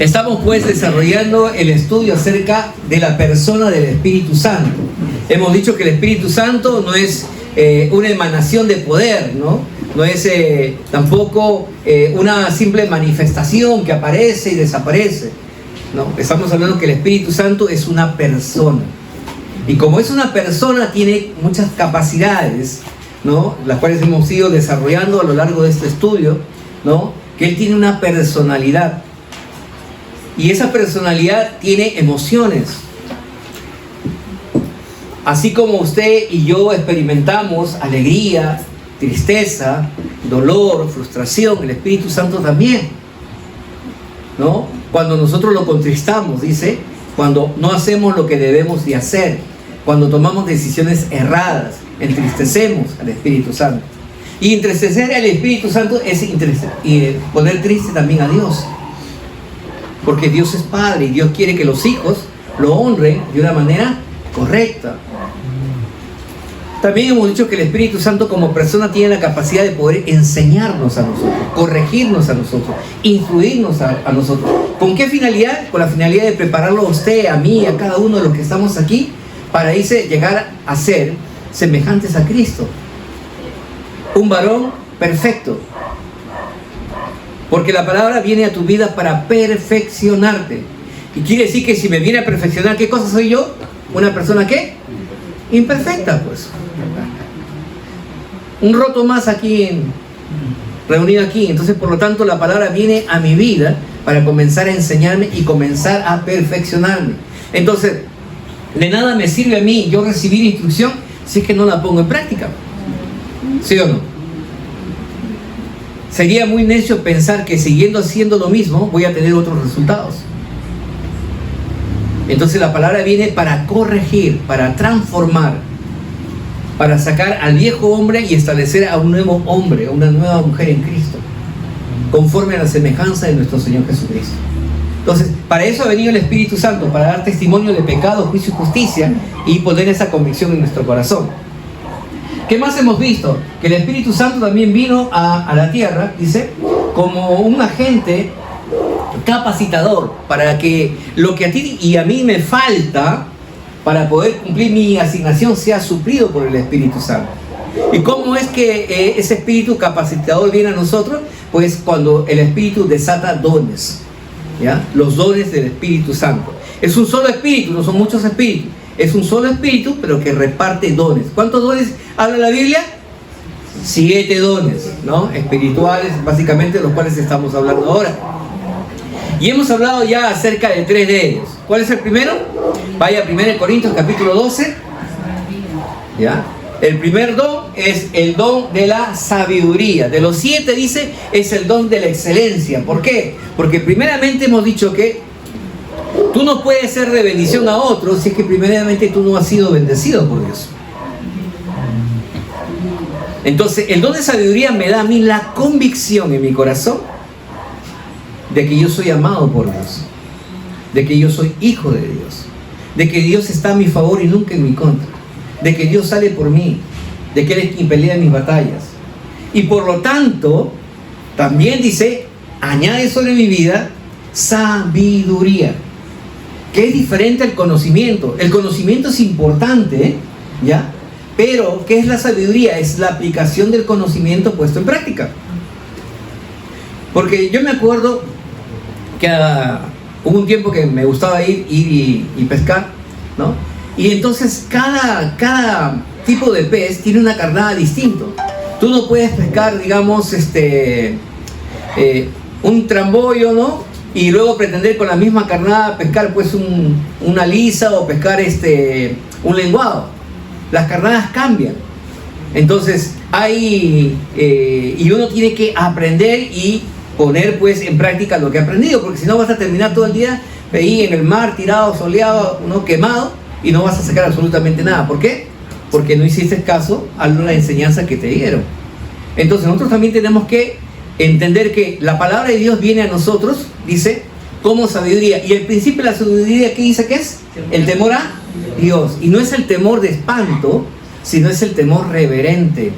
Estamos pues desarrollando el estudio acerca de la persona del Espíritu Santo. Hemos dicho que el Espíritu Santo no es una emanación de poder, ¿no? No es tampoco una simple manifestación que aparece y desaparece, ¿no? Estamos hablando que el Espíritu Santo es una persona. Y como es una persona, tiene muchas capacidades, ¿no? Las cuales hemos ido desarrollando a lo largo de este estudio, ¿no? Que Él tiene una personalidad. Y esa personalidad tiene emociones. Así como usted y yo experimentamos alegría, tristeza, dolor, frustración, el Espíritu Santo también, ¿no? Cuando nosotros lo contristamos, dice, cuando no hacemos lo que debemos de hacer, cuando tomamos decisiones erradas, entristecemos al Espíritu Santo. Y entristecer al Espíritu Santo es poner triste también a Dios. Porque Dios es Padre y Dios quiere que los hijos lo honren de una manera correcta. También hemos dicho que el Espíritu Santo como persona tiene la capacidad de poder enseñarnos a nosotros, corregirnos a nosotros, influirnos a nosotros. ¿Con qué finalidad? Con la finalidad de prepararlo a usted, a mí, a cada uno de los que estamos aquí, para llegar a ser semejantes a Cristo. Un varón perfecto. Porque la palabra viene a tu vida para perfeccionarte. Y quiere decir que si me viene a perfeccionar, ¿qué cosa soy yo? ¿Una persona qué? Imperfecta, pues. Un roto más aquí, reunido aquí. Entonces, por lo tanto, la palabra viene a mi vida para comenzar a enseñarme y comenzar a perfeccionarme. Entonces, de nada me sirve a mí yo recibir instrucción si es que no la pongo en práctica. ¿Sí o no? Sería muy necio pensar que siguiendo haciendo lo mismo voy a tener otros resultados. Entonces la palabra viene para corregir, para transformar, para sacar al viejo hombre y establecer a un nuevo hombre, a una nueva mujer en Cristo, conforme a la semejanza de nuestro Señor Jesucristo. Entonces, para eso ha venido el Espíritu Santo, para dar testimonio de pecado, juicio y justicia y poner esa convicción en nuestro corazón. ¿Qué más hemos visto? Que el Espíritu Santo también vino a la tierra, dice, como un agente capacitador para que lo que a ti y a mí me falta para poder cumplir mi asignación sea suplido por el Espíritu Santo. ¿Y cómo es que ese Espíritu capacitador viene a nosotros? Pues cuando el Espíritu desata dones, ¿ya? Los dones del Espíritu Santo. Es un solo Espíritu, no son muchos espíritus. Es un solo Espíritu, pero que reparte dones. ¿Cuántos dones habla la Biblia? 7 dones, ¿no? Espirituales, básicamente, de los cuales estamos hablando ahora. Y hemos hablado ya acerca de 3 de ellos. ¿Cuál es el primero? Vaya a 1 Corintios capítulo 12. ¿Ya? El primer don es el don de la sabiduría. De los 7, dice, es el don de la excelencia. ¿Por qué? Porque primeramente hemos dicho que tú no puedes ser de bendición a otros si es que primeramente tú no has sido bendecido por Dios. Entonces, el don de sabiduría me da a mí la convicción en mi corazón de que yo soy amado por Dios, de que yo soy hijo de Dios, de que Dios está a mi favor y nunca en mi contra, de que Dios sale por mí, de que Él es quien pelea mis batallas. Y por lo tanto, también dice, añade sobre mi vida sabiduría, que es diferente al conocimiento. El conocimiento es importante, ¿ya? Pero, ¿qué es la sabiduría? Es la aplicación del conocimiento puesto en práctica. Porque yo me acuerdo que hubo un tiempo que me gustaba ir y pescar, ¿no? Y entonces cada tipo de pez tiene una carnada distinta. Tú no puedes pescar, digamos, un trambollo, ¿no? Y luego pretender con la misma carnada pescar pues una lisa o pescar un lenguado. Las carnadas cambian. Entonces y uno tiene que aprender y poner pues en práctica lo que ha aprendido, porque si no vas a terminar todo el día ahí en el mar, tirado, soleado, ¿no? Quemado, y no vas a sacar absolutamente nada. ¿Por qué? Porque no hiciste caso a la enseñanza que te dieron. Entonces nosotros también tenemos que entender que la palabra de Dios viene a nosotros, dice, como sabiduría. Y el principio de la sabiduría, ¿qué dice que es? El temor a Dios. Y no es el temor de espanto, sino es el temor reverente.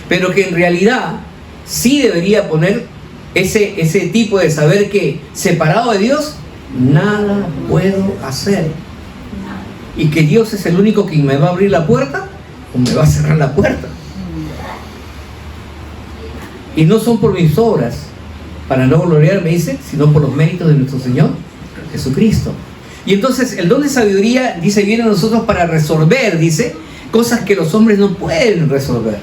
Pero que en realidad sí debería poner ese tipo de saber que separado de Dios, nada puedo hacer. Y que Dios es el único quien me va a abrir la puerta o me va a cerrar la puerta. Y no son por mis obras, para no gloriarme, dice, sino por los méritos de nuestro Señor Jesucristo. Y entonces el don de sabiduría, dice, viene a nosotros para resolver, dice, cosas que los hombres no pueden resolver,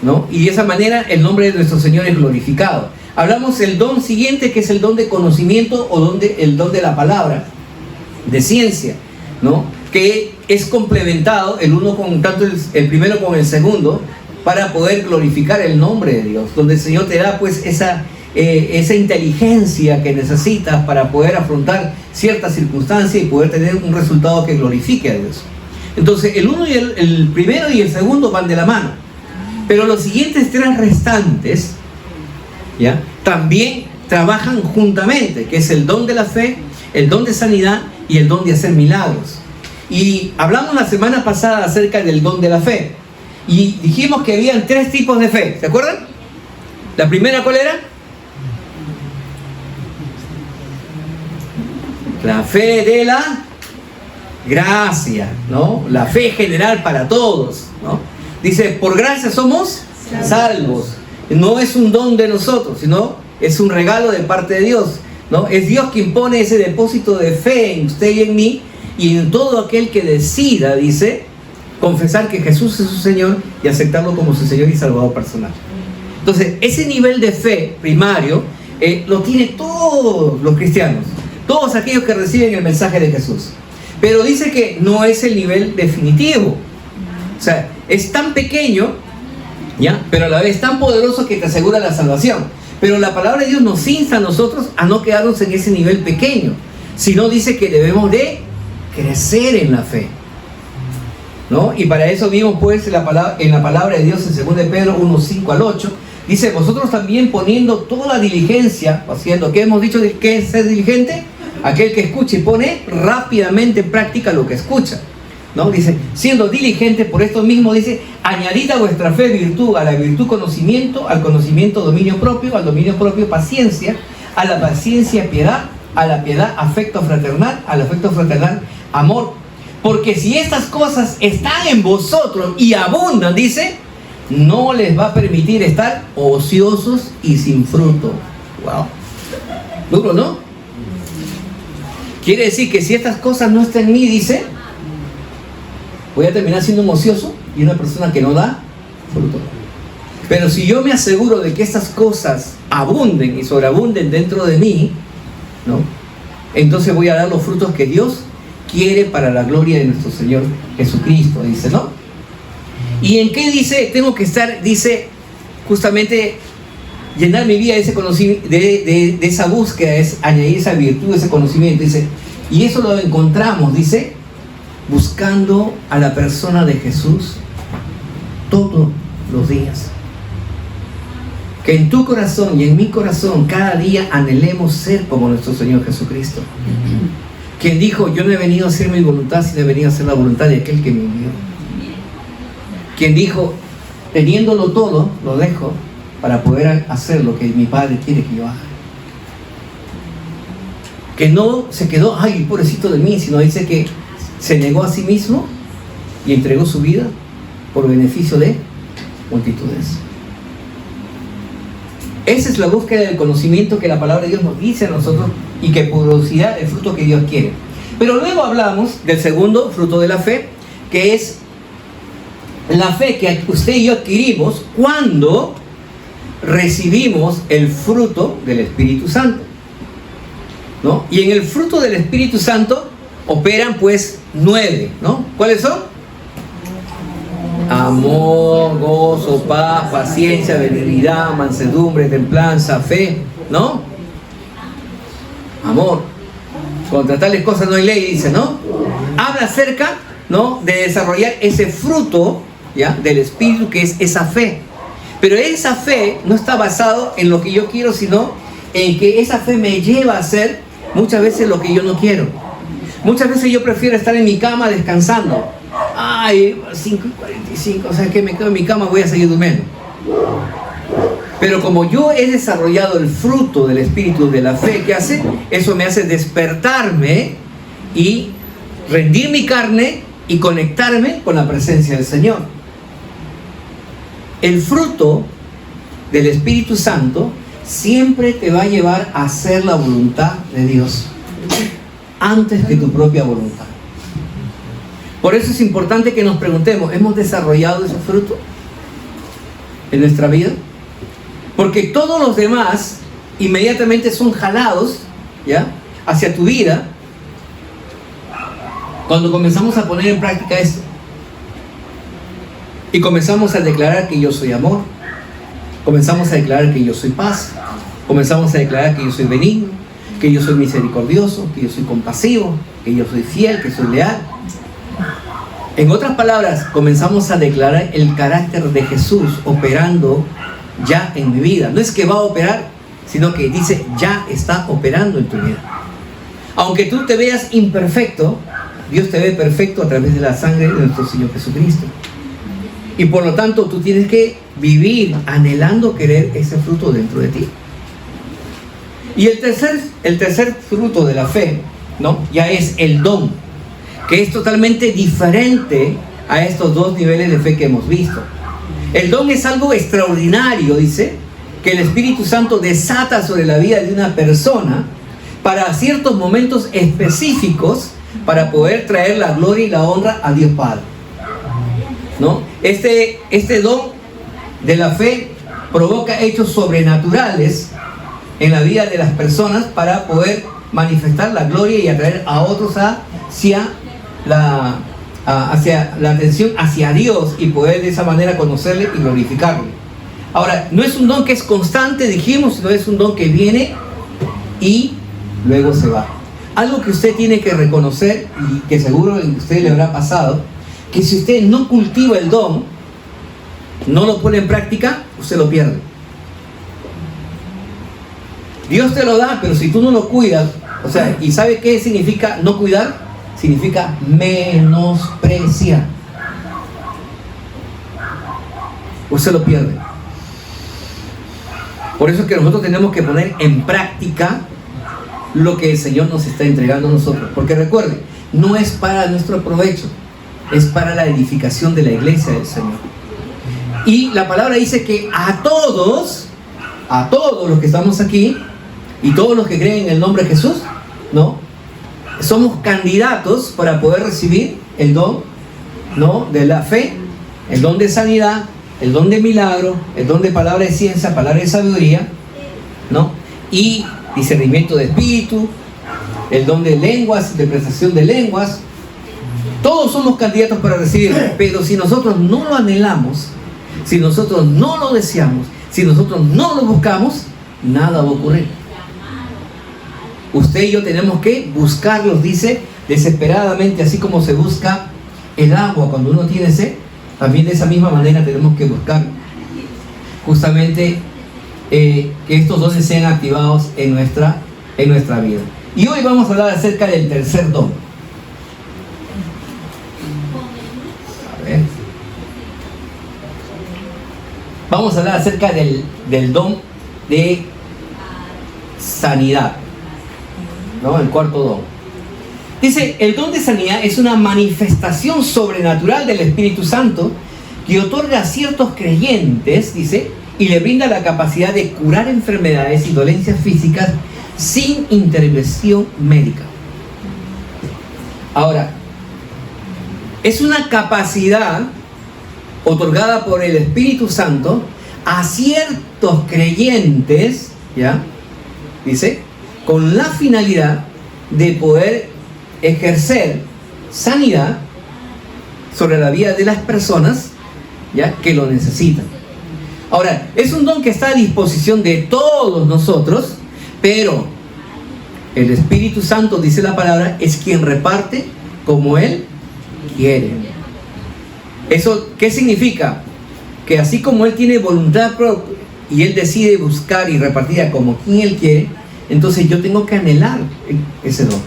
¿no? Y de esa manera el nombre de nuestro Señor es glorificado. Hablamos del don siguiente, que es el don de conocimiento o el don de la palabra, de ciencia, ¿no? Que es complementado el uno con tanto el primero con el segundo, para poder glorificar el nombre de Dios, donde el Señor te da pues esa inteligencia que necesitas para poder afrontar ciertas circunstancias y poder tener un resultado que glorifique a Dios. Entonces el uno y el primero y el segundo van de la mano, pero los siguientes tres restantes, ¿ya?, también trabajan juntamente, que es el don de la fe, el don de sanidad y el don de hacer milagros. Y hablamos la semana pasada acerca del don de la fe. Y dijimos que habían tres tipos de fe, ¿se acuerdan? La primera, ¿cuál era? La fe de la gracia, ¿no? La fe general para todos, ¿no? Dice, por gracia somos salvos. No es un don de nosotros, sino es un regalo de parte de Dios, ¿no? Es Dios quien pone ese depósito de fe en usted y en mí, y en todo aquel que decida, dice, confesar que Jesús es su Señor y aceptarlo como su Señor y Salvador personal. Entonces, ese nivel de fe primario lo tienen todos los cristianos, todos aquellos que reciben el mensaje de Jesús. Pero dice que no es el nivel definitivo. O sea, es tan pequeño, ¿ya?, pero a la vez tan poderoso que te asegura la salvación. Pero la palabra de Dios nos insta a nosotros a no quedarnos en ese nivel pequeño, sino dice que debemos de crecer en la fe, ¿no? Y para eso vimos pues en la palabra de Dios en 2 de Pedro 1:5 al 8, dice, vosotros también poniendo toda diligencia, haciendo, ¿qué hemos dicho de qué es ser diligente? Aquel que escucha y pone rápidamente en práctica lo que escucha, ¿no? Dice, siendo diligente por esto mismo, dice, añadid a vuestra fe virtud, a la virtud conocimiento, al conocimiento dominio propio, al dominio propio paciencia, a la paciencia piedad, a la piedad afecto fraternal, al afecto fraternal amor. Porque si estas cosas están en vosotros y abundan, dice, no les va a permitir estar ociosos y sin fruto. Wow. Duro, ¿no? Quiere decir que si estas cosas no están en mí, dice, voy a terminar siendo un ocioso y una persona que no da fruto. Pero si yo me aseguro de que estas cosas abunden y sobreabunden dentro de mí, ¿no?, entonces voy a dar los frutos que Dios quiere para la gloria de nuestro Señor Jesucristo, dice, ¿no? ¿Y en qué dice? Tengo que estar, dice, justamente llenar mi vida de ese conocimiento, de esa búsqueda, es añadir esa virtud, ese conocimiento, dice, y eso lo encontramos, dice, buscando a la persona de Jesús todos los días. Que en tu corazón y en mi corazón cada día anhelemos ser como nuestro Señor Jesucristo, quien dijo, yo no he venido a hacer mi voluntad, sino he venido a hacer la voluntad de aquel que me envió. Quien dijo, teniéndolo todo, lo dejo para poder hacer lo que mi Padre quiere que yo haga. Que no se quedó, ay, pobrecito de mí, sino dice que se negó a sí mismo y entregó su vida por beneficio de multitudes. Esa es la búsqueda del conocimiento que la palabra de Dios nos dice a nosotros y que producirá el fruto que Dios quiere. Pero luego hablamos del segundo fruto de la fe, que es la fe que usted y yo adquirimos cuando recibimos el fruto del Espíritu Santo, ¿no? Y en el fruto del Espíritu Santo operan pues 9, ¿no? ¿Cuáles son? Amor, gozo, paz, paciencia, benignidad, mansedumbre, templanza, fe, ¿no? Amor. Contra tales cosas no hay ley, dice, ¿no? Habla acerca, ¿no?, de desarrollar ese fruto, ¿ya?, del Espíritu, que es esa fe. Pero esa fe no está basado en lo que yo quiero, sino en que esa fe me lleva a hacer muchas veces lo que yo no quiero. Muchas veces yo prefiero estar en mi cama descansando. Ay, 5:45, o sea que me quedo en mi cama, voy a seguir durmiendo. Pero como yo he desarrollado el fruto del Espíritu de la fe, ¿qué hace? Eso me hace despertarme y rendir mi carne y conectarme con la presencia del Señor. El fruto del Espíritu Santo siempre te va a llevar a hacer la voluntad de Dios antes que tu propia voluntad. Por eso es importante que nos preguntemos, ¿hemos desarrollado ese fruto en nuestra vida? Porque todos los demás inmediatamente son jalados, ¿ya?, hacia tu vida cuando comenzamos a poner en práctica esto. Y comenzamos a declarar que yo soy amor. Comenzamos a declarar que yo soy paz. Comenzamos a declarar que yo soy benigno, que yo soy misericordioso, que yo soy compasivo, que yo soy fiel, que soy leal. En otras palabras, comenzamos a declarar el carácter de Jesús operando ya en mi vida. No es que va a operar, sino que dice ya está operando en tu vida. Aunque tú te veas imperfecto, Dios te ve perfecto a través de la sangre de nuestro Señor Jesucristo. Y por lo tanto tú tienes que vivir anhelando querer ese fruto dentro de ti. Y el tercer fruto de la fe, ¿no?, ya es el don, que es totalmente diferente a estos dos niveles de fe que hemos visto. El don es algo extraordinario, dice, que el Espíritu Santo desata sobre la vida de una persona para ciertos momentos específicos para poder traer la gloria y la honra a Dios Padre, ¿no? Este don de la fe provoca hechos sobrenaturales en la vida de las personas para poder manifestar la gloria y atraer a otros hacia la atención hacia Dios y poder de esa manera conocerle y glorificarle. Ahora, no es un don que es constante, dijimos, sino es un don que viene y luego se va. Algo que usted tiene que reconocer y que seguro a usted le habrá pasado, que si usted no cultiva el don, no lo pone en práctica, usted lo pierde. Dios te lo da, pero si tú no lo cuidas, o sea, ¿y sabe qué significa no cuidar? Significa menospreciar. Usted lo pierde. Por eso es que nosotros tenemos que poner en práctica lo que el Señor nos está entregando a nosotros. Porque recuerde, no es para nuestro provecho, es para la edificación de la iglesia del Señor. Y la palabra dice que a todos los que estamos aquí y todos los que creen en el nombre de Jesús, ¿no?, somos candidatos para poder recibir el don, ¿no?, de la fe, el don de sanidad, el don de milagro, el don de palabra de ciencia, palabra de sabiduría, ¿no?, y discernimiento de espíritu, el don de lenguas, interpretación de lenguas. Todos somos candidatos para recibirlo, pero si nosotros no lo anhelamos, si nosotros no lo deseamos, si nosotros no lo buscamos, nada va a ocurrir. Usted y yo tenemos que buscarlos, dice, desesperadamente, así como se busca el agua cuando uno tiene sed. También de esa misma manera tenemos que buscar justamente que estos dones sean activados en nuestra vida. Y hoy vamos a hablar acerca del tercer don. A ver. Vamos a hablar acerca del don de sanidad, ¿no? El cuarto don. Dice, el don de sanidad es una manifestación sobrenatural del Espíritu Santo que otorga a ciertos creyentes, dice, y le brinda la capacidad de curar enfermedades y dolencias físicas sin intervención médica. Ahora, es una capacidad otorgada por el Espíritu Santo a ciertos creyentes, ¿ya?, dice, con la finalidad de poder ejercer sanidad sobre la vida de las personas, ¿ya?, que lo necesitan. Ahora, es un don que está a disposición de todos nosotros, pero el Espíritu Santo, dice la palabra, es quien reparte como Él quiere. ¿Eso qué significa? Que así como Él tiene voluntad propia y Él decide buscar y repartirla como quien Él quiere, entonces yo tengo que anhelar ese don.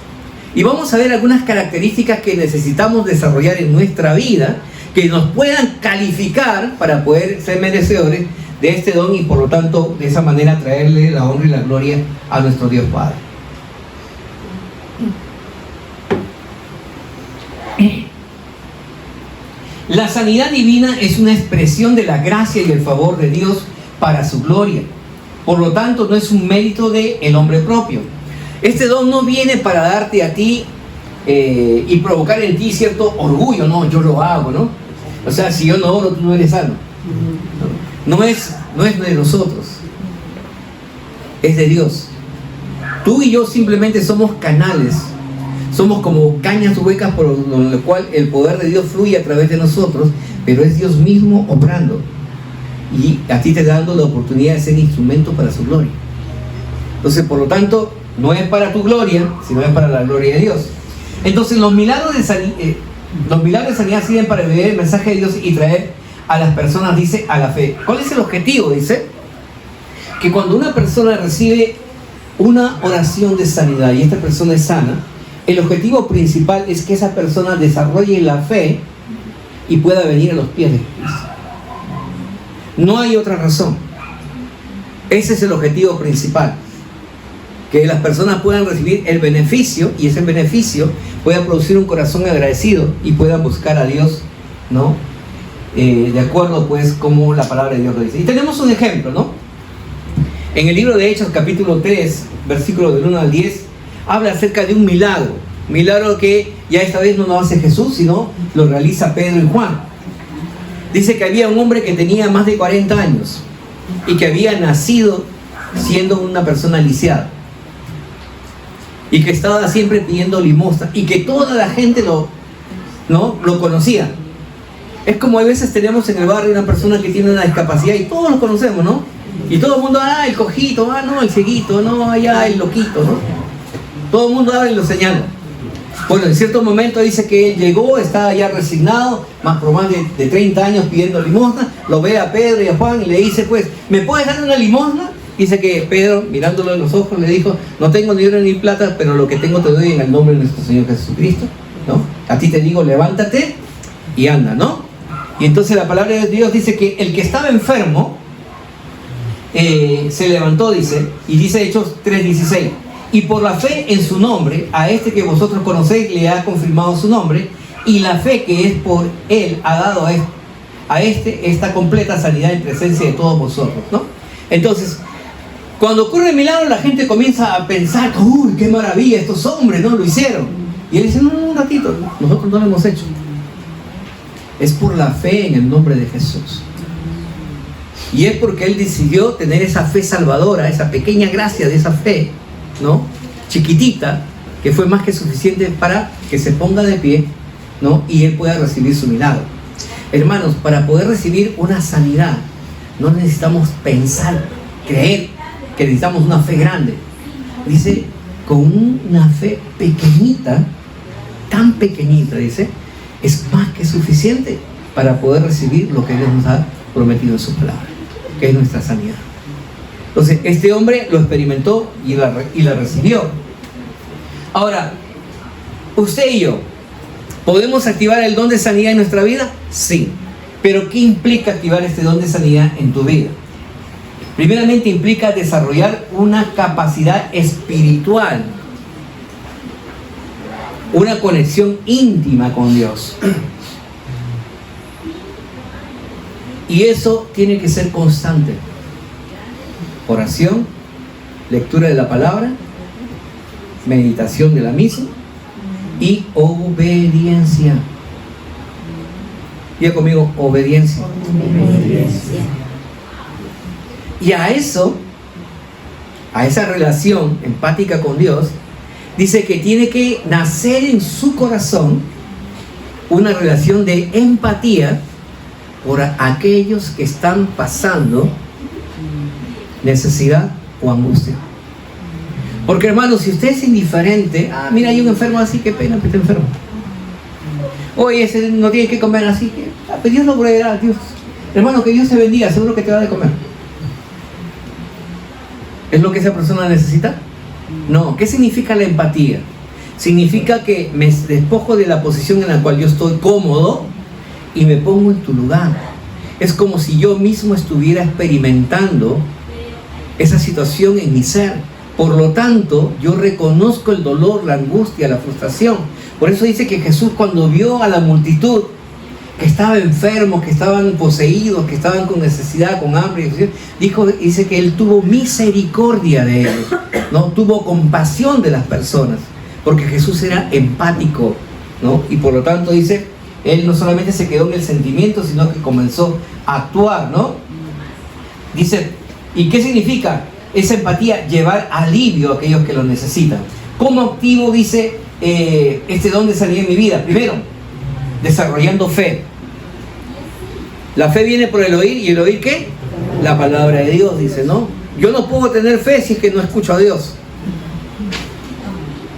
Y vamos a ver algunas características que necesitamos desarrollar en nuestra vida que nos puedan calificar para poder ser merecedores de este don y por lo tanto de esa manera traerle la honra y la gloria a nuestro Dios Padre. La sanidad divina es una expresión de la gracia y el favor de Dios para su gloria. Por lo tanto, no es un mérito del hombre propio. Este don no viene para darte a ti y provocar en ti cierto orgullo. No, yo lo hago, ¿no? O sea, si yo no oro, tú no eres salvo. No es de nosotros. Es de Dios. Tú y yo simplemente somos canales. Somos como cañas huecas por lo cual el poder de Dios fluye a través de nosotros, pero es Dios mismo obrando. Y a ti te dando la oportunidad de ser instrumento para su gloria. Entonces, por lo tanto, no es para tu gloria, sino es para la gloria de Dios. Entonces, los milagros de sanidad sirven para vivir el mensaje de Dios y traer a las personas, dice, a la fe. ¿Cuál es el objetivo? Dice que cuando una persona recibe una oración de sanidad y esta persona es sana, el objetivo principal es que esa persona desarrolle la fe y pueda venir a los pies de Cristo. No hay otra razón. Ese es el objetivo principal. Que las personas puedan recibir el beneficio y ese beneficio pueda producir un corazón agradecido y puedan buscar a Dios, ¿no? De acuerdo, pues, como la palabra de Dios lo dice. Y tenemos un ejemplo, ¿no? En el libro de Hechos, capítulo 3, versículos del 1 al 10, habla acerca de un milagro. Milagro que ya esta vez no lo hace Jesús, sino lo realiza Pedro y Juan. Dice que había un hombre que tenía más de 40 años y que había nacido siendo una persona lisiada y que estaba siempre pidiendo limosna y que toda la gente lo conocía. Es como a veces tenemos en el barrio una persona que tiene una discapacidad y todos lo conocemos, ¿no? Y todo el mundo, el cojito, no, el cieguito, no, allá el loquito, ¿no? Todo el mundo habla y lo señala. Bueno, en cierto momento dice que él llegó, estaba ya resignado, por más de 30 años pidiendo limosna, lo ve a Pedro y a Juan y le dice, pues, ¿me puedes dar una limosna? Dice que Pedro, mirándolo en los ojos, le dijo, no tengo ni oro ni plata, pero lo que tengo te doy en el nombre de nuestro Señor Jesucristo, ¿no? A ti te digo, levántate y anda, ¿no? Y entonces la palabra de Dios dice que el que estaba enfermo se levantó, dice, y dice Hechos 3:16, y por la fe en su nombre, a este que vosotros conocéis le ha confirmado su nombre, y la fe que es por él ha dado a este esta completa sanidad en presencia de todos vosotros, ¿no? Entonces, cuando ocurre el milagro, la gente comienza a pensar, uy, qué maravilla, estos hombres, ¿no? Lo hicieron. Y él dice, no, un ratito, nosotros no lo hemos hecho. Es por la fe en el nombre de Jesús. Y es porque él decidió tener esa fe salvadora, esa pequeña gracia de esa fe, ¿no? Chiquitita, que fue más que suficiente para que se ponga de pie, ¿no? Y él pueda recibir su milagro. Hermanos, para poder recibir una sanidad, no necesitamos pensar, creer que necesitamos una fe grande. Dice, con una fe pequeñita, tan pequeñita, dice, es más que suficiente para poder recibir lo que Dios nos ha prometido en su palabra, que es nuestra sanidad. Entonces, este hombre lo experimentó y la recibió. Ahora, usted y yo, ¿podemos activar el don de sanidad en nuestra vida? Sí. Pero ¿qué implica activar este don de sanidad en tu vida? Primeramente implica desarrollar una capacidad espiritual, una conexión íntima con Dios. Y eso tiene que ser constante. Oración, lectura de la palabra, meditación de la misma y obediencia. Diga conmigo, obediencia. Obediencia. Y a eso, a esa relación empática con Dios, dice que tiene que nacer en su corazón una relación de empatía por aquellos que están pasando necesidad o angustia. Porque, hermanos, si usted es indiferente, mira, hay un enfermo así, qué pena que esté enfermo. Oye, ese no tiene que comer así, que pues Dios lo proveerá, Dios. Hermano, que Dios te bendiga, seguro que te va a de comer. ¿Es lo que esa persona necesita? No. ¿Qué significa la empatía? Significa que me despojo de la posición en la cual yo estoy cómodo y me pongo en tu lugar. Es como si yo mismo estuviera experimentando esa situación en mi ser. Por lo tanto, yo reconozco el dolor, la angustia, la frustración. Por eso dice que Jesús, cuando vio a la multitud que estaba enfermos, que estaban poseídos, que estaban con necesidad, con hambre, dice que Él tuvo misericordia de ellos, ¿no? Tuvo compasión de las personas, porque Jesús era empático, ¿no? Y por lo tanto dice, Él no solamente se quedó en el sentimiento, sino que comenzó a actuar, ¿no? Dice, ¿y qué significa esa empatía? Llevar alivio a aquellos que lo necesitan. ¿Cómo activo, dice, este don de sanidad en mi vida? Primero, desarrollando fe. La fe viene por el oír, ¿y el oír qué? La palabra de Dios, dice, ¿no? Yo no puedo tener fe si es que no escucho a Dios.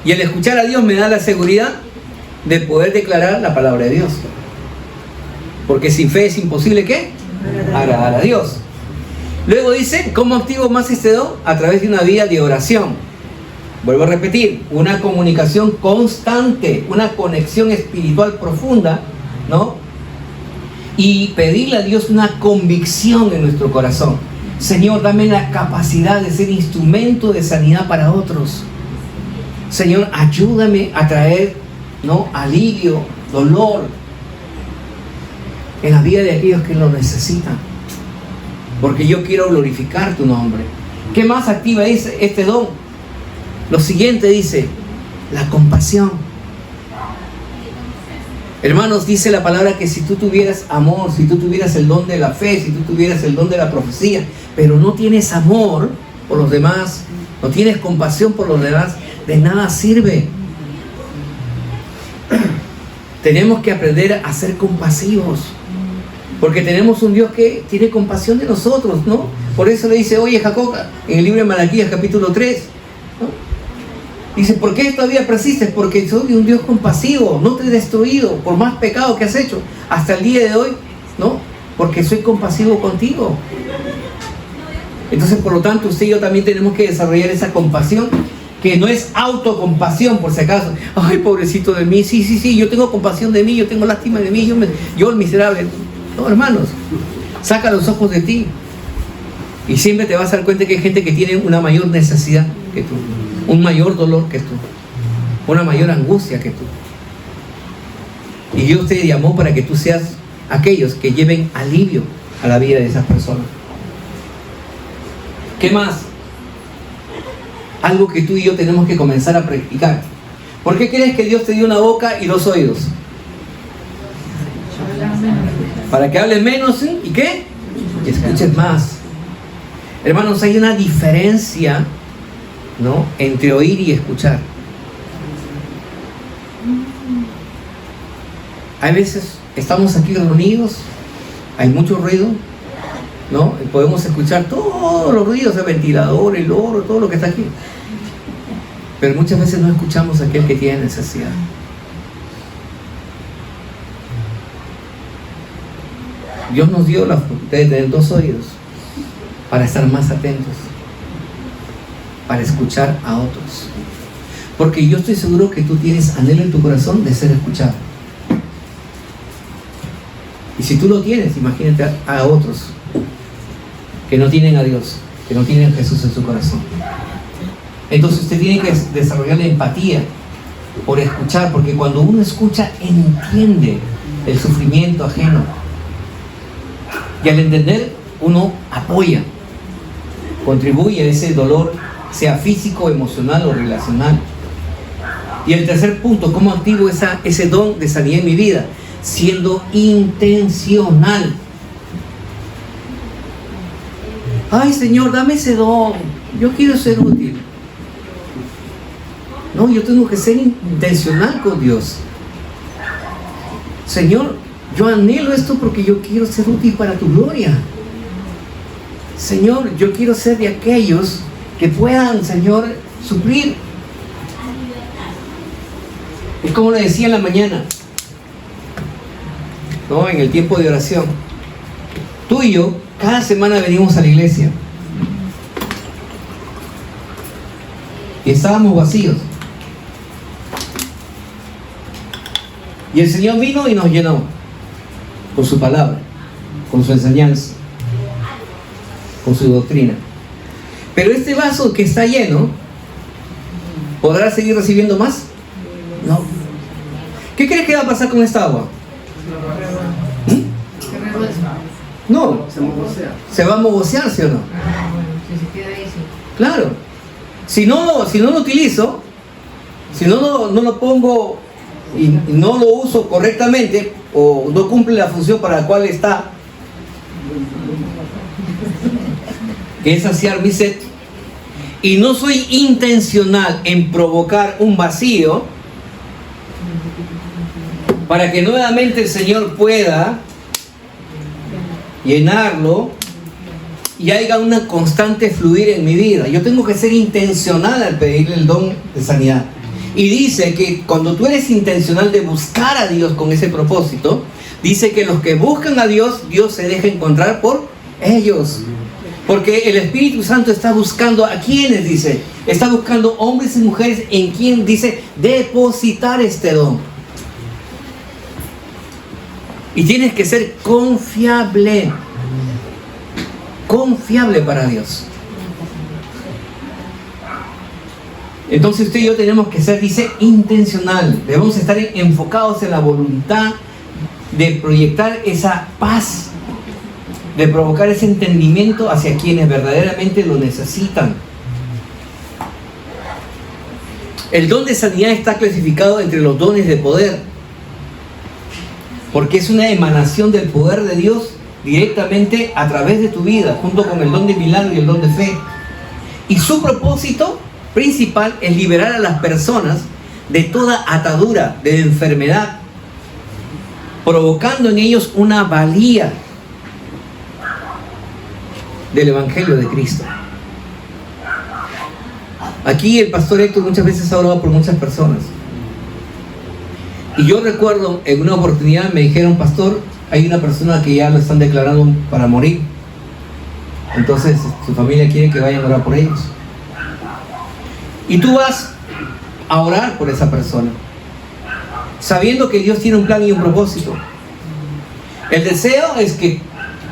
Y el escuchar a Dios me da la seguridad de poder declarar la palabra de Dios. Porque sin fe es imposible, ¿qué? Agradar a Dios. Luego dice, ¿cómo activo más este don? A través de una vida de oración. Vuelvo a repetir, una comunicación constante, una conexión espiritual profunda, ¿no? Y pedirle a Dios una convicción en nuestro corazón. Señor, dame la capacidad de ser instrumento de sanidad para otros. Señor, ayúdame a traer, ¿no?, alivio, dolor en la vida de aquellos que lo necesitan. Porque yo quiero glorificar tu nombre. ¿Qué más activa este don? Lo siguiente dice, la compasión. Hermanos, dice la palabra que si tú tuvieras amor, si tú tuvieras el don de la fe, si tú tuvieras el don de la profecía, pero no tienes amor por los demás, no tienes compasión por los demás, de nada sirve. Tenemos que aprender a ser compasivos, porque tenemos un Dios que tiene compasión de nosotros, ¿no? Por eso le dice, oye, Jacob, en el libro de Malaquías, capítulo 3, ¿no? Dice, ¿por qué todavía persistes? Porque soy un Dios compasivo, no te he destruido por más pecado que has hecho hasta el día de hoy, ¿no? Porque soy compasivo contigo. Entonces, por lo tanto, usted y yo también tenemos que desarrollar esa compasión, que no es autocompasión, por si acaso. Ay, pobrecito de mí, sí, yo tengo compasión de mí, yo tengo lástima de mí, yo el miserable. No, hermanos, saca los ojos de ti. Y siempre te vas a dar cuenta que hay gente que tiene una mayor necesidad que tú, un mayor dolor que tú, una mayor angustia que tú. Y Dios te llamó para que tú seas aquellos que lleven alivio a la vida de esas personas. ¿Qué más? Algo que tú y yo tenemos que comenzar a practicar. ¿Por qué crees que Dios te dio una boca y 2 oídos? Para que hables menos, ¿sí? ¿Y qué? Y escuches más. Hermanos, hay una diferencia, ¿no?, entre oír y escuchar. Hay veces estamos aquí reunidos, hay mucho ruido, ¿no? Y podemos escuchar todos los ruidos, el ventilador, el oro, todo lo que está aquí. Pero muchas veces no escuchamos a aquel que tiene necesidad. Dios nos dio la facultad de tener 2 oídos para estar más atentos, para escuchar a otros. Porque yo estoy seguro que tú tienes anhelo en tu corazón de ser escuchado. Y si tú lo tienes, imagínate a otros que no tienen a Dios, que no tienen a Jesús en su corazón. Entonces usted tiene que desarrollar la empatía por escuchar, porque cuando uno escucha, entiende el sufrimiento ajeno. Y al entender, uno apoya, contribuye a ese dolor, sea físico, emocional o relacional. Y el tercer punto, ¿cómo activo ese don de sanidad en mi vida? Siendo intencional. Ay, Señor, dame ese don, yo quiero ser útil. No, yo tengo que ser intencional con Dios. Señor, yo anhelo esto porque yo quiero ser útil para tu gloria. Señor, yo quiero ser de aquellos que puedan, Señor, suplir. Es como le decía en la mañana, ¿no?, en el tiempo de oración. Tú y yo, cada semana venimos a la iglesia y estábamos vacíos. Y el Señor vino y nos llenó con su palabra. con su enseñanza, con su doctrina. Pero este vaso que está lleno, ¿podrá seguir recibiendo más? No. ¿Qué crees que va a pasar con esta agua? No. Se va a mogosear, ¿sí o no? Claro. Si no lo utilizo, si no lo pongo y no lo uso correctamente, o no cumple la función para la cual está, que es saciar mi sed, y no soy intencional en provocar un vacío para que nuevamente el Señor pueda llenarlo y haya una constante fluir en mi vida. Yo tengo que ser intencional al pedirle el don de sanidad. Y dice que cuando tú eres intencional de buscar a Dios con ese propósito, dice que los que buscan a Dios, Dios se deja encontrar por ellos. Porque el Espíritu Santo está buscando a quienes, dice, está buscando hombres y mujeres en quien, dice, depositar este don. Y tienes que ser confiable para Dios. Entonces usted y yo tenemos que ser, dice, intencional. Debemos estar enfocados en la voluntad de proyectar esa paz, de provocar ese entendimiento hacia quienes verdaderamente lo necesitan. El don de sanidad está clasificado entre los dones de poder, porque es una emanación del poder de Dios directamente a través de tu vida, junto con el don de milagro y el don de fe. Y su propósito principal es liberar a las personas de toda atadura, de enfermedad, provocando en ellos una valía del Evangelio de Cristo. Aquí el pastor Héctor muchas veces ha orado por muchas personas. Y yo recuerdo en una oportunidad me dijeron: pastor, hay una persona que ya lo están declarando para morir. Entonces su familia quiere que vayan a orar por ellos. Y tú vas a orar por esa persona, sabiendo que Dios tiene un plan y un propósito. El deseo es que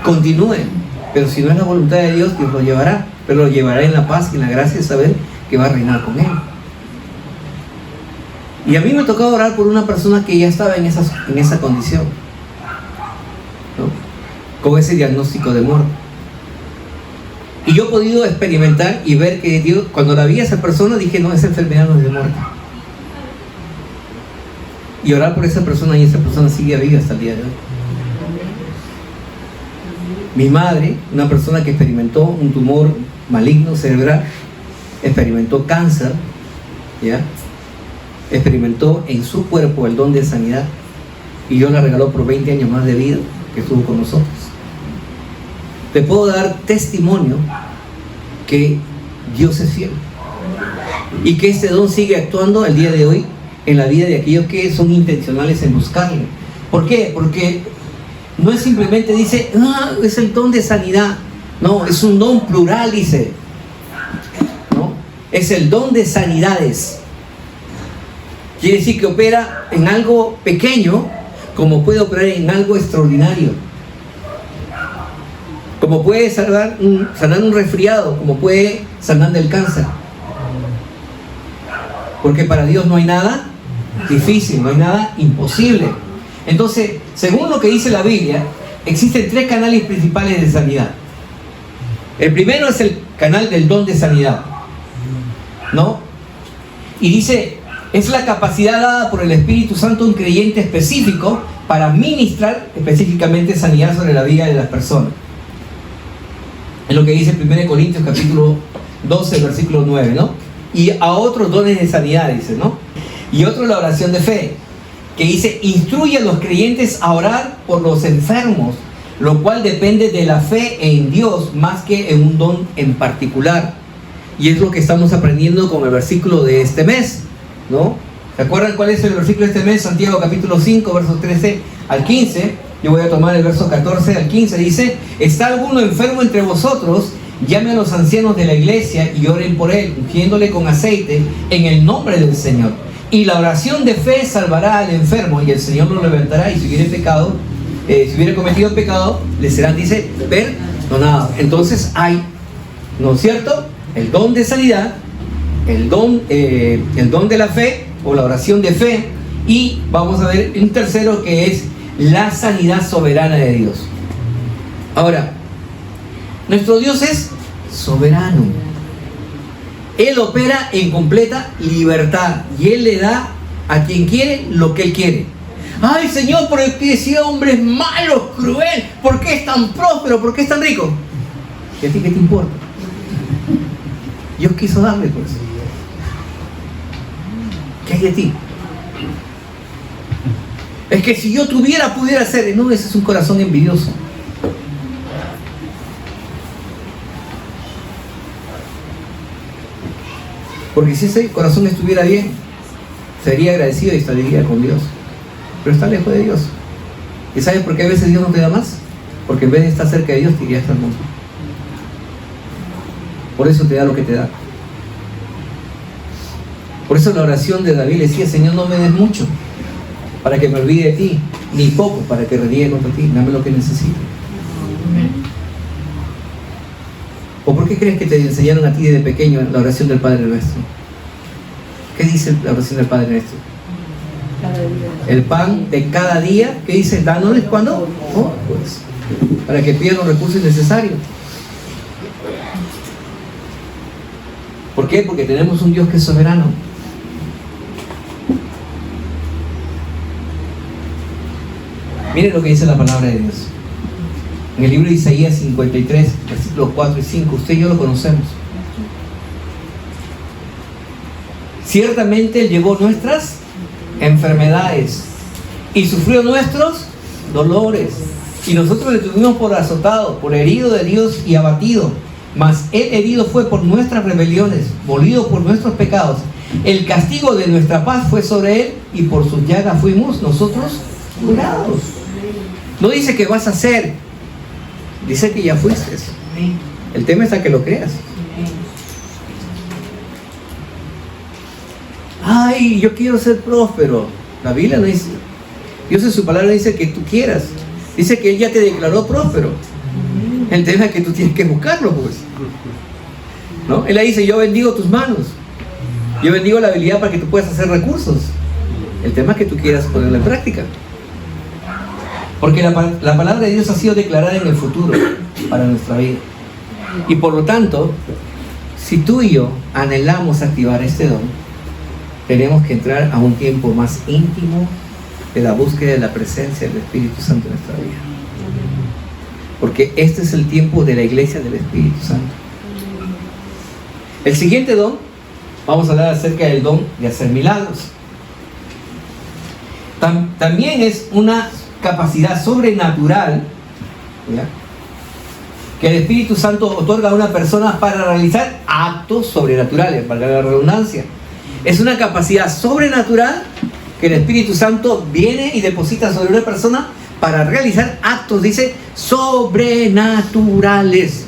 continúen, pero si no es la voluntad de Dios, Dios lo llevará, pero lo llevará en la paz y en la gracia de saber que va a reinar con Él. Y a mí me tocó orar por una persona que ya estaba en esa condición, ¿no? Con ese diagnóstico de muerte. Y yo he podido experimentar y ver que Dios, cuando la vi a esa persona, dije: no, esa enfermedad no es de muerte. Y orar por esa persona, y esa persona sigue viva hasta el día de hoy. Mi madre, una persona que experimentó un tumor maligno cerebral, experimentó cáncer, ¿ya? Experimentó en su cuerpo el don de sanidad, y Dios la regaló por 20 años más de vida que estuvo con nosotros. Te puedo dar testimonio que Dios es fiel y que este don sigue actuando el día de hoy en la vida de aquellos que son intencionales en buscarle. ¿Por qué? Porque no es simplemente, dice, es el don de sanidad. No, es un don plural, dice, ¿no? Es el don de sanidades. Quiere decir que opera en algo pequeño, como puede operar en algo extraordinario. Como puede sanar un resfriado, como puede sanar del cáncer. Porque para Dios no hay nada difícil, no hay nada imposible. Entonces, según lo que dice la Biblia, existen 3 canales principales de sanidad. El primero es el canal del don de sanidad, ¿no? Y dice, es la capacidad dada por el Espíritu Santo a un creyente específico para ministrar específicamente sanidad sobre la vida de las personas. Es lo que dice 1 Corintios capítulo 12, versículo 9, ¿no? Y a otros dones de sanidad, dice, ¿no? Y otro, la oración de fe, que dice: instruye a los creyentes a orar por los enfermos, lo cual depende de la fe en Dios más que en un don en particular. Y es lo que estamos aprendiendo con el versículo de este mes, ¿no? ¿Se acuerdan cuál es el versículo de este mes? Santiago capítulo 5, versos 13 al 15. Yo voy a tomar el verso 14 al 15. Dice: ¿está alguno enfermo entre vosotros? Llame a los ancianos de la iglesia y oren por él, ungiéndole con aceite en el nombre del Señor. Y la oración de fe salvará al enfermo, y el Señor lo levantará, y si hubiere pecado, si hubiera cometido pecado, le serán, dice, perdonados. Entonces hay, ¿no es cierto?, el don de sanidad, el don de la fe o la oración de fe, y vamos a ver un tercero que es la sanidad soberana de Dios. Ahora, nuestro Dios es soberano. Él opera en completa libertad y Él le da a quien quiere lo que Él quiere. Ay, Señor, ¿por qué ese hombre es malo, cruel? ¿Por qué es tan próspero? ¿Por qué es tan rico? ¿Y a ti qué te importa? Dios quiso darle, pues. ¿Qué hay de ti? Es que si yo tuviera, pudiera hacer. No, ese es un corazón envidioso. Porque si ese corazón estuviera bien, sería agradecido y estaría con Dios. Pero está lejos de Dios. ¿Y sabes por qué a veces Dios no te da más? Porque en vez de estar cerca de Dios, te iría hasta el mundo. Por eso te da lo que te da. Por eso la oración de David decía: Señor, no me des mucho para que me olvide de ti, ni poco para que reniegue contra ti. Dame lo que necesito. ¿O por qué crees que te enseñaron a ti desde pequeño la oración del Padre Nuestro? ¿Qué dice la oración del Padre Nuestro? El pan de cada día, ¿qué dice? Dándoles cuando, pues, para que pidan los recursos necesarios. ¿Por qué? Porque tenemos un Dios que es soberano. Miren lo que dice la palabra de Dios. En el libro de Isaías 53, versículos 4 y 5, usted y yo lo conocemos. Ciertamente Él llevó nuestras enfermedades y sufrió nuestros dolores. Y nosotros le tuvimos por azotado, por herido de Dios y abatido. Mas Él herido fue por nuestras rebeliones, molido por nuestros pecados. El castigo de nuestra paz fue sobre Él, y por sus llagas fuimos nosotros curados. No dice que vas a hacer, dice que ya fuiste. El tema es a que lo creas. Ay, yo quiero ser próspero. La Biblia no dice. Dios en su palabra dice que tú quieras. Dice que Él ya te declaró próspero. El tema es que tú tienes que buscarlo, pues. ¿No? Él le dice: yo bendigo tus manos. Yo bendigo la habilidad para que tú puedas hacer recursos. El tema es que tú quieras ponerlo en práctica. Porque la palabra de Dios ha sido declarada en el futuro para nuestra vida. Y por lo tanto, si tú y yo anhelamos activar este don, tenemos que entrar a un tiempo más íntimo de la búsqueda de la presencia del Espíritu Santo en nuestra vida. Porque este es el tiempo de la iglesia del Espíritu Santo. El siguiente don, vamos a hablar acerca del don de hacer milagros. También es una capacidad sobrenatural, ¿ya?, que el Espíritu Santo otorga a una persona para realizar actos sobrenaturales, valga la redundancia. Es una capacidad sobrenatural que el Espíritu Santo viene y deposita sobre una persona para realizar actos, dice, sobrenaturales,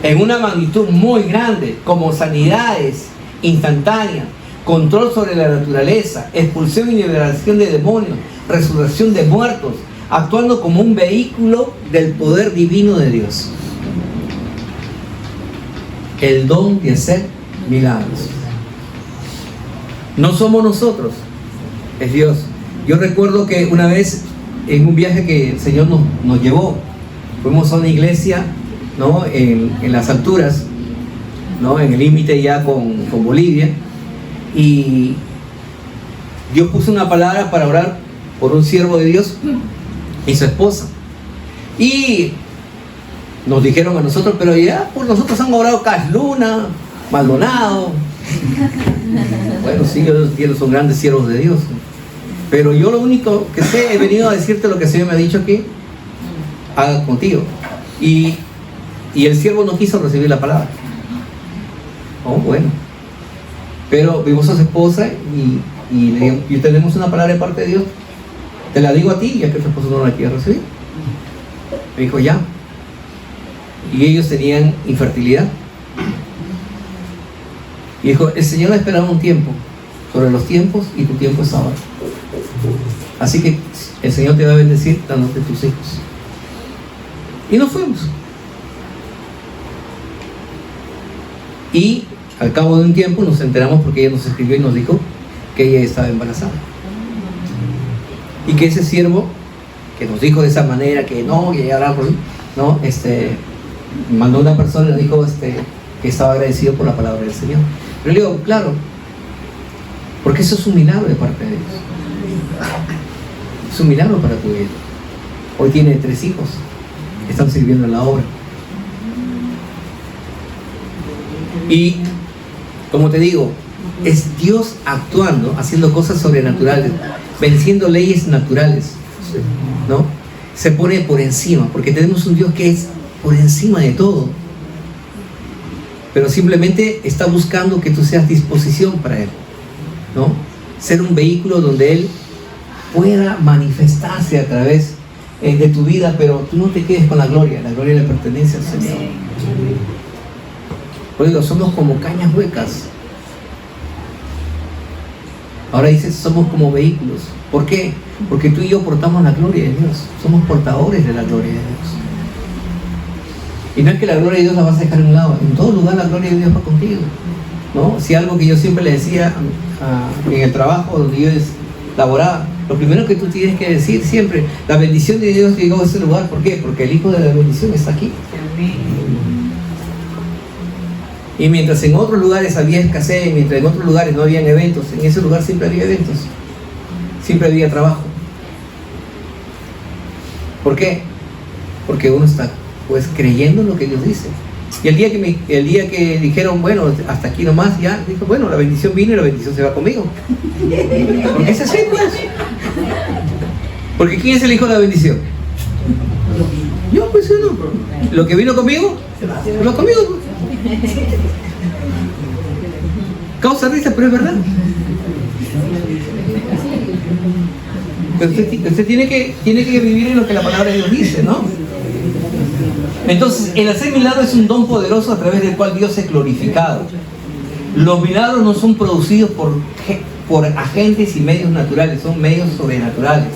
en una magnitud muy grande, como sanidades instantáneas, control sobre la naturaleza, expulsión y liberación de demonios, resurrección de muertos, actuando como un vehículo del poder divino de Dios. El don de hacer milagros. No somos nosotros, es Dios. Yo recuerdo que una vez, en un viaje que el Señor nos llevó, fuimos a una iglesia, ¿no?, en las alturas, ¿no?, en el límite ya con Bolivia, y Dios puso una palabra para orar por un siervo de Dios y su esposa, y nos dijeron a nosotros: pero ya por nosotros han orado Cash Luna, Maldonado. Bueno, sí, ellos son grandes siervos de Dios, pero yo lo único que sé, he venido a decirte lo que el Señor me ha dicho aquí, haga contigo. Y el siervo no quiso recibir la palabra. Oh, bueno, pero vimos a su esposa y le digo: y tenemos una palabra de parte de Dios, te la digo a ti, ya que tu esposo no la quiere recibir. Me dijo: ya. Y ellos tenían infertilidad. Y dijo: el Señor ha esperado un tiempo sobre los tiempos, y tu tiempo es ahora. Así que el Señor te va a bendecir dándote tus hijos. Y nos fuimos. Y al cabo de un tiempo nos enteramos, porque ella nos escribió y nos dijo que ella estaba embarazada. Y que ese siervo que nos dijo de esa manera, que no, que ella hablaba por mí, ¿no? Mandó una persona y le dijo que estaba agradecido por la palabra del Señor. Pero le digo, claro, porque eso es un milagro de parte de Dios. Es un milagro para tu vida. Hoy tiene 3 hijos que están sirviendo en la obra. Y como te digo, es Dios actuando, haciendo cosas sobrenaturales, venciendo leyes naturales, ¿no? Se pone por encima, porque tenemos un Dios que es por encima de todo, pero simplemente está buscando que tú seas disposición para Él, ¿no? Ser un vehículo donde Él pueda manifestarse a través de tu vida, pero tú no te quedes con la gloria le pertenece al Señor. Por eso somos como cañas huecas. Ahora dices, somos como vehículos. ¿Por qué? Porque tú y yo portamos la gloria de Dios. Somos portadores de la gloria de Dios. Y no es que la gloria de Dios la vas a dejar en un lado. En todo lugar la gloria de Dios va contigo, ¿no? Si algo que yo siempre le decía en el trabajo donde yo laboraba, lo primero que tú tienes que decir siempre, la bendición de Dios llegó a ese lugar. ¿Por qué? Porque el Hijo de la bendición está aquí. Y mientras en otros lugares había escasez, mientras en otros lugares no habían eventos, en ese lugar siempre había eventos, siempre había trabajo. ¿Por qué? Porque uno está pues creyendo en lo que Dios dice. Y el día que dijeron, bueno, hasta aquí nomás, ya dijo, bueno, la bendición vino y la bendición se va conmigo. Porque es así, pues. Porque ¿quién es el hijo de la bendición? Yo, pues yo no. Lo que vino conmigo, lo conmigo, pues. Causa risa, pero es verdad. Pero usted tiene que vivir en lo que la palabra de Dios dice, ¿no? Entonces, el hacer milagros es un don poderoso a través del cual Dios es glorificado. Los milagros no son producidos por agentes y medios naturales, son medios sobrenaturales.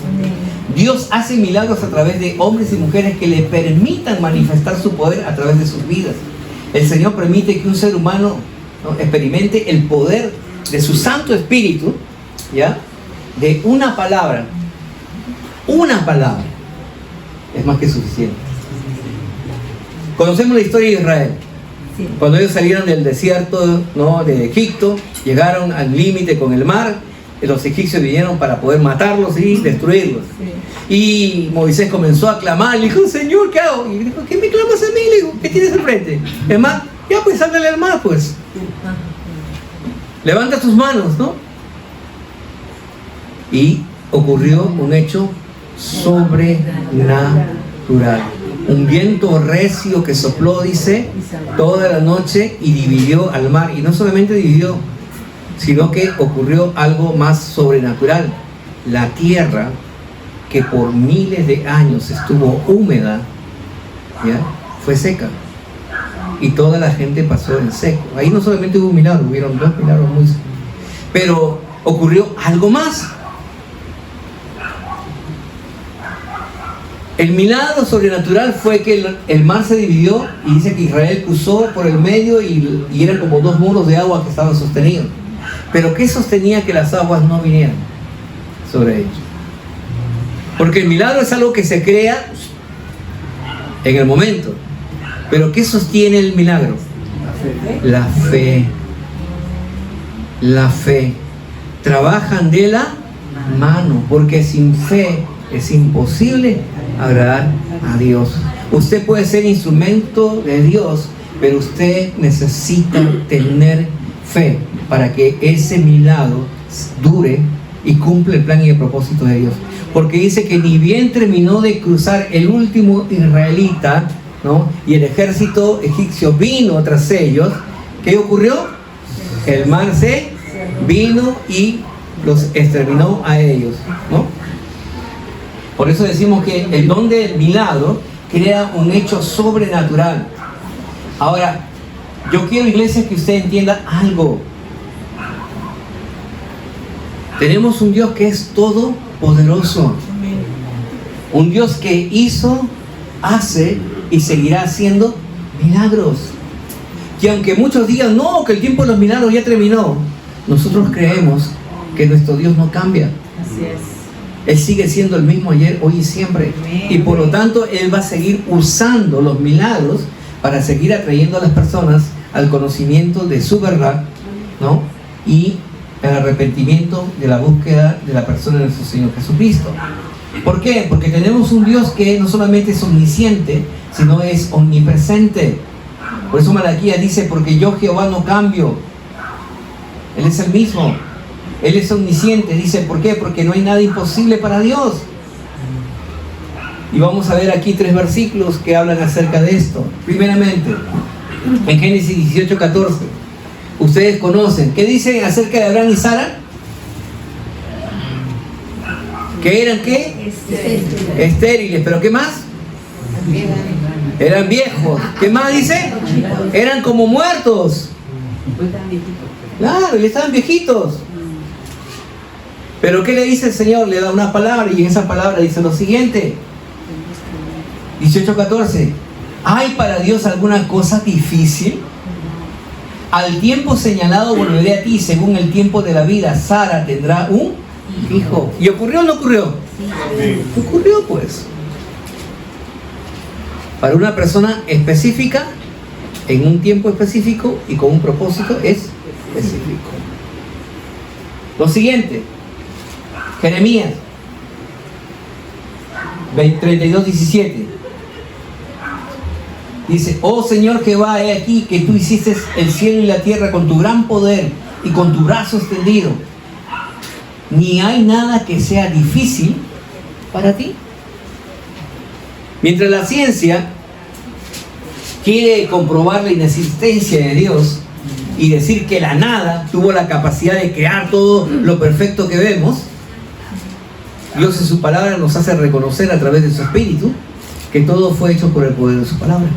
Dios hace milagros a través de hombres y mujeres que le permitan manifestar su poder a través de sus vidas. El Señor permite que un ser humano, ¿no?, experimente el poder de su Santo Espíritu, ¿ya? De una palabra es más que suficiente. Conocemos la historia de Israel. Sí. Cuando ellos salieron del desierto, ¿no?, de Egipto, llegaron al límite con el mar, los egipcios vinieron para poder matarlos y destruirlos. Sí. Y Moisés comenzó a clamar, le dijo, Señor, ¿qué hago? Y dijo, ¿qué me clamas a mí? Le digo, ¿qué tienes enfrente? ¿El mar? Ya, pues háblale al mar, pues. Levanta tus manos, ¿no? Y ocurrió un hecho sobrenatural. Un viento recio que sopló, dice, toda la noche y dividió al mar. Y no solamente dividió, sino que ocurrió algo más sobrenatural. La tierra, que por miles de años estuvo húmeda, ¿ya?, fue seca. Y toda la gente pasó en seco. Ahí no solamente hubo un milagro, hubieron 2 milagros muy... Pero ocurrió algo más. El milagro sobrenatural fue que el mar se dividió y dice que Israel cruzó por el medio y eran como 2 muros de agua que estaban sostenidos. Pero ¿qué sostenía que las aguas no vinieran sobre ellos? Porque el milagro es algo que se crea en el momento. Pero ¿qué sostiene el milagro? La fe. La fe. Trabajan de la mano, porque sin fe es imposible agradar a Dios. Usted puede ser instrumento de Dios, pero usted necesita tener fe para que ese milagro dure y cumpla el plan y el propósito de Dios. Porque dice que ni bien terminó de cruzar el último israelita, ¿no?, y el ejército egipcio vino tras ellos, ¿qué ocurrió? El mar se vino y los exterminó a ellos, ¿no? Por eso decimos que el don del milagro crea un hecho sobrenatural. Ahora, yo quiero, iglesia, que usted entienda algo. Tenemos un Dios que es todopoderoso. poderoso. Un Dios que hizo, hace y seguirá haciendo milagros. Y aunque muchos digan, no, que el tiempo de los milagros ya terminó, nosotros creemos que nuestro Dios no cambia. Así es. Él sigue siendo el mismo ayer, hoy y siempre. Y por lo tanto, Él va a seguir usando los milagros para seguir atrayendo a las personas al conocimiento de su verdad, ¿no? Y el arrepentimiento de la búsqueda de la persona de nuestro Señor Jesucristo. ¿Por qué? Porque tenemos un Dios que no solamente es omnisciente, sino es omnipresente. Por eso Malaquías dice, porque yo Jehová no cambio. Él es el mismo. Él es omnisciente. Dice, ¿por qué? Porque no hay nada imposible para Dios. Y vamos a ver aquí 3 versículos que hablan acerca de esto. Primeramente, en Génesis 18:14. Ustedes conocen. ¿Qué dice acerca de Abraham y Sara? ¿Que eran qué? Estériles. ¿Pero qué más? Eran viejos. ¿Qué más dice? Eran como muertos. Claro, y estaban viejitos. Pero ¿qué le dice el Señor? Le da una palabra y en esa palabra dice lo siguiente. 18:14. ¿Hay para Dios alguna cosa difícil? Al tiempo señalado volveré a ti, según el tiempo de la vida. Sara tendrá un hijo. ¿Y ocurrió o no ocurrió? Sí. Ocurrió, pues. Para una persona específica, en un tiempo específico y con un propósito específico. Lo siguiente, Jeremías 32:17. Dice, oh Señor Jehová, he aquí que tú hiciste el cielo y la tierra con tu gran poder y con tu brazo extendido. Ni hay nada que sea difícil para ti. Mientras la ciencia quiere comprobar la inexistencia de Dios y decir que la nada tuvo la capacidad de crear todo lo perfecto que vemos, Dios en su palabra nos hace reconocer a través de su Espíritu que todo fue hecho por el poder de su palabra.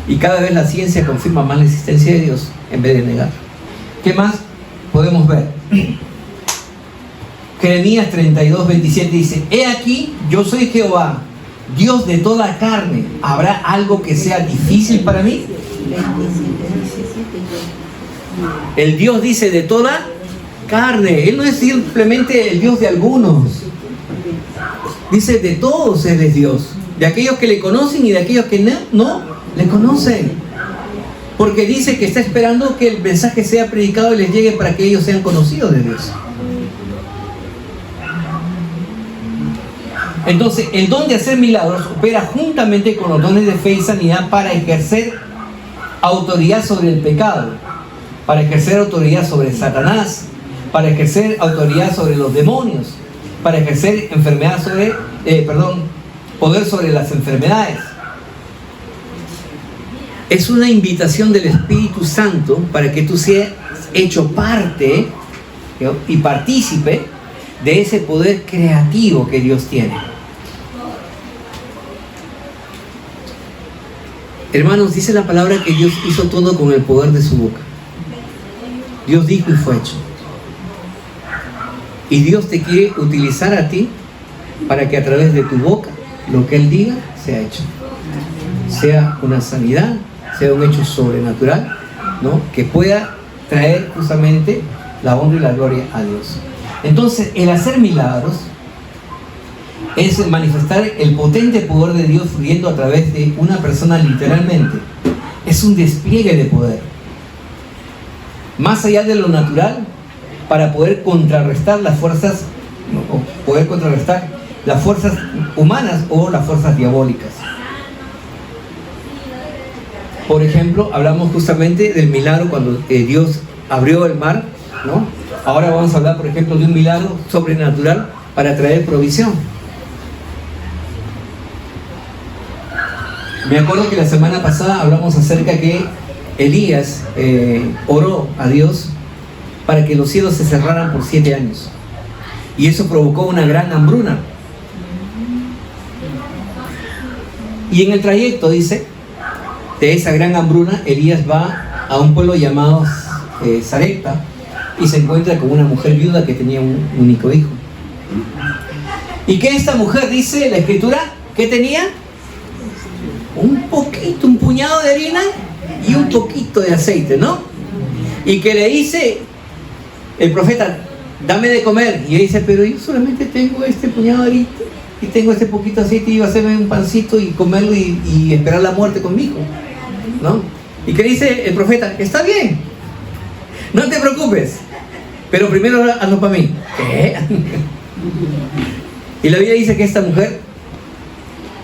Y cada vez la ciencia confirma más la existencia de Dios en vez de negar. ¿Qué más podemos ver? Jeremías 32:27 dice, he aquí, yo soy Jehová, Dios de toda carne. ¿Habrá algo que sea difícil para mí? El Dios dice de toda carne. Él no es simplemente el Dios de algunos. Dice de todos Él es Dios. De aquellos que le conocen y de aquellos que no le conocen. Porque dice que está esperando que el mensaje sea predicado y les llegue para que ellos sean conocidos de Dios. Entonces, el don de hacer milagros opera juntamente con los dones de fe y sanidad para ejercer autoridad sobre el pecado, para ejercer autoridad sobre Satanás, para ejercer autoridad sobre los demonios, para ejercer poder sobre las enfermedades. Es una invitación del Espíritu Santo para que tú seas hecho parte y partícipe de ese poder creativo que Dios tiene. Hermanos, dice la palabra que Dios hizo todo con el poder de su boca. Dios dijo y fue hecho. Y Dios te quiere utilizar a ti para que a través de tu boca lo que Él diga sea hecho. Sea una sanidad, sea un hecho sobrenatural, ¿no? Que pueda traer justamente la honra y la gloria a Dios. Entonces, el hacer milagros es manifestar el potente poder de Dios fluyendo a través de una persona literalmente. Es un despliegue de poder. Más allá de lo natural, para poder contrarrestar las fuerzas, o poder contrarrestar las fuerzas humanas o las fuerzas diabólicas. Por ejemplo, hablamos justamente del milagro cuando Dios abrió el mar, ¿no? Ahora vamos a hablar, por ejemplo, de un milagro sobrenatural para traer provisión. Me acuerdo que la semana pasada hablamos acerca que Elías oró a Dios para que los cielos se cerraran por 7 años. Y eso provocó una gran hambruna. Y en el trayecto, dice, de esa gran hambruna, Elías va a un pueblo llamado Sarepta, y se encuentra con una mujer viuda que tenía un único hijo. ¿Y qué esta mujer dice la escritura? ¿Qué tenía? Un poquito, un puñado de harina y un poquito de aceite, ¿no? Y que le dice el profeta, dame de comer. Y ella dice, pero yo solamente tengo este puñado de harina y tengo este poquito de aceite, y iba a hacerme un pancito y comerlo y esperar la muerte con mi hijo, ¿no? Y que dice el profeta, está bien, no te preocupes, pero primero hazlo para mí. ¿Qué? Y la Biblia dice que esta mujer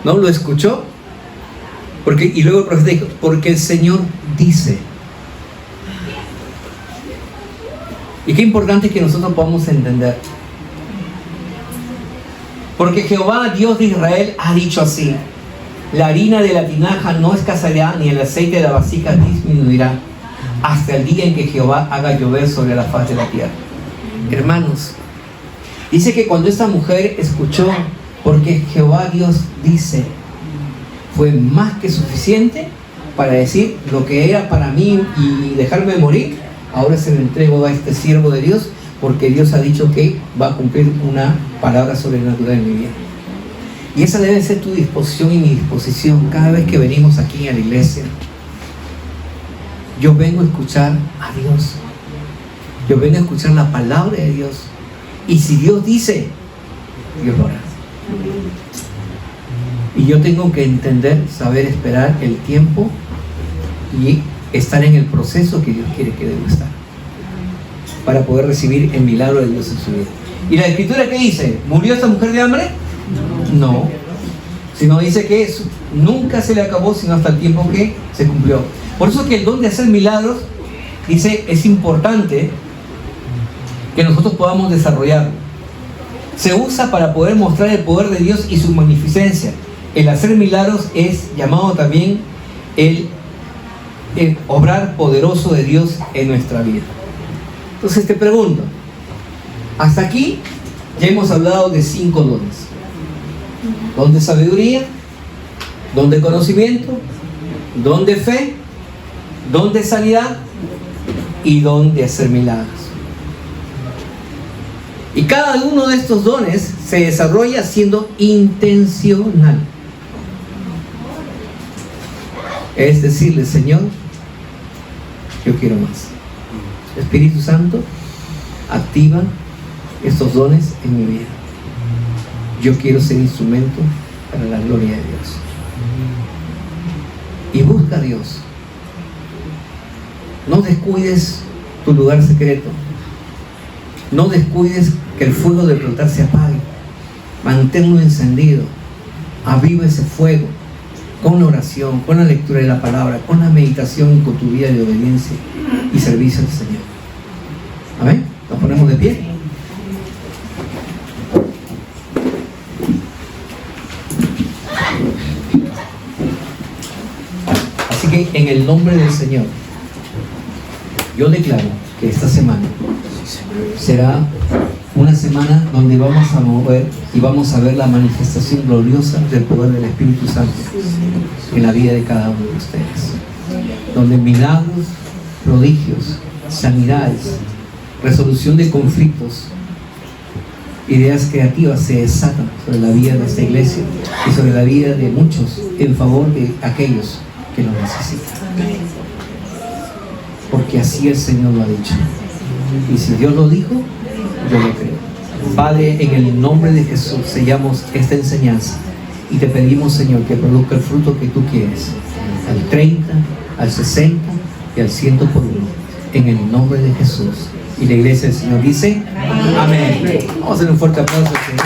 no lo escuchó, y luego el profeta dijo, porque el Señor dice. Y qué importante que nosotros podamos entender, porque Jehová, Dios de Israel, ha dicho así: la harina de la tinaja no escaseará, ni el aceite de la vasija disminuirá, hasta el día en que Jehová haga llover sobre la faz de la tierra. Hermanos, dice que cuando esta mujer escuchó, porque Jehová Dios dice, fue más que suficiente para decir, lo que era para mí y dejarme morir, ahora se lo entrego a este siervo de Dios, porque Dios ha dicho que va a cumplir una palabra sobrenatural en mi vida. Y esa debe ser tu disposición y mi disposición cada vez que venimos aquí a la iglesia. Yo vengo a escuchar a Dios. Yo vengo a escuchar la palabra de Dios. Y si Dios dice, Dios lo hará. Y yo tengo que entender, saber esperar el tiempo y estar en el proceso que Dios quiere que debo estar, para poder recibir el milagro de Dios en su vida. ¿Y la escritura qué dice? ¿Murió esta mujer de hambre? No. Sino dice que nunca se le acabó, sino hasta el tiempo que se cumplió. Por eso que el don de hacer milagros, dice, es importante que nosotros podamos desarrollarlo. Se usa para poder mostrar el poder de Dios y su magnificencia. El hacer milagros es llamado también el obrar poderoso de Dios en nuestra vida. Entonces te pregunto, hasta aquí ya hemos hablado de 5 dones. Don de sabiduría, don de conocimiento, don de fe, don de sanidad y don de hacer milagros. Y cada uno de estos dones se desarrolla siendo intencional. Es decirle, Señor, yo quiero más. Espíritu Santo, activa estos dones en mi vida. Yo quiero ser instrumento para la gloria de Dios. Y busca a Dios. No descuides tu lugar secreto. No descuides que el fuego del altar se apague. Manténlo encendido. Aviva ese fuego con la oración, con la lectura de la palabra, con la meditación y con tu vida de obediencia y servicio al Señor. Amén. Nos ponemos de pie. Así que en el nombre del Señor, yo declaro que esta semana será una semana donde vamos a mover y vamos a ver la manifestación gloriosa del poder del Espíritu Santo en la vida de cada uno de ustedes, donde milagros, prodigios, sanidades, resolución de conflictos, ideas creativas se desatan sobre la vida de esta iglesia y sobre la vida de muchos en favor de aquellos que lo necesitan, porque así el Señor lo ha dicho. Y si Dios lo dijo, yo lo creo. Padre, en el nombre de Jesús sellamos esta enseñanza y te pedimos, Señor, que produzca el fruto que tú quieres, al 30, al 60 y al 100 por uno, en el nombre de Jesús. Y la iglesia del Señor dice, amén. Vamos a hacer un fuerte aplauso al Señor.